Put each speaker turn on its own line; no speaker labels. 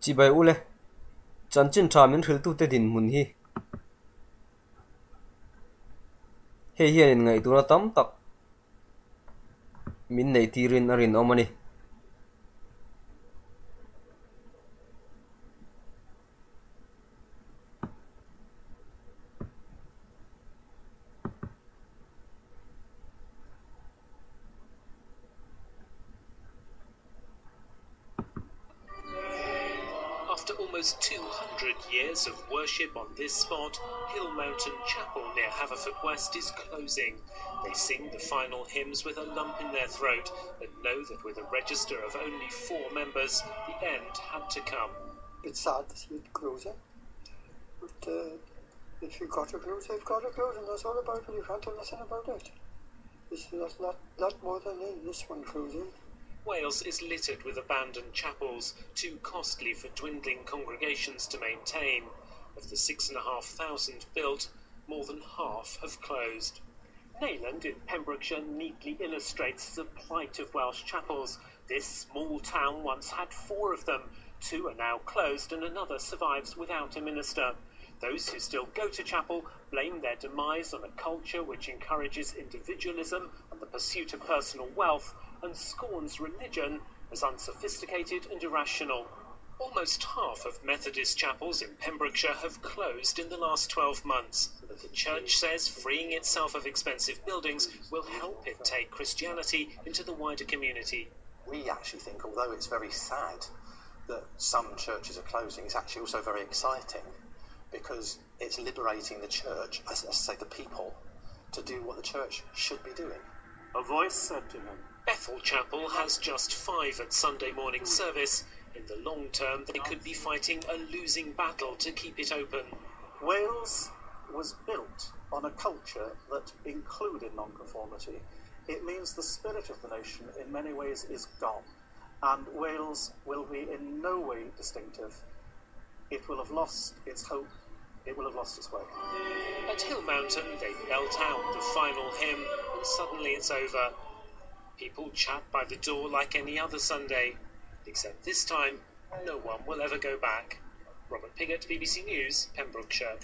Chỉ bài ule Chanchin tramin Hrilhtute Dinhmun hi hei hianin ngai tura tam tak min nei tirin arin omani
After almost 200 years of worship on this spot, Hill Mountain Chapel near Haverfordwest is closing. They sing the final hymns with a lump in their throat, but know that with a register of only 4 members, the end had to come.
It's sad to see it closing, but if you've got to close, they've got to close, and that's all about it. You can't do nothing about it. There's not more than this one closing.
Wales is littered with abandoned chapels, too costly for dwindling congregations to maintain. Of the 6,500 built, more than half have closed. Neyland in Pembrokeshire neatly illustrates the plight of Welsh chapels. This small town once had 4 of them. 2 are now closed and another survives without a minister. Those who still go to chapel blame their demise on a culture which encourages individualism and the pursuit of personal wealth, and scorns religion as unsophisticated and irrational. Almost half of Methodist chapels in Pembrokeshire have closed in the last 12 months, but the church says freeing itself of expensive buildings will help it take Christianity into the wider community.
We actually think, although it's very sad that some churches are closing, it's actually also very exciting because it's liberating the church, as I say, the people, to do what the church should be doing.
A voice said to him,
Bethel Chapel has just 5 at Sunday morning service. In the long term, they could be fighting a losing battle to keep it open.
Wales was built on a culture that included nonconformity. It means the spirit of the nation in many ways is gone, and Wales will be in no way distinctive. It will have lost its hope, it will have lost its way.
At Hill Mountain, they belt out the final hymn, and suddenly it's over. People chat by the door like any other Sunday, except this time, no one will ever go back. Robert Pigott, BBC News, Pembrokeshire.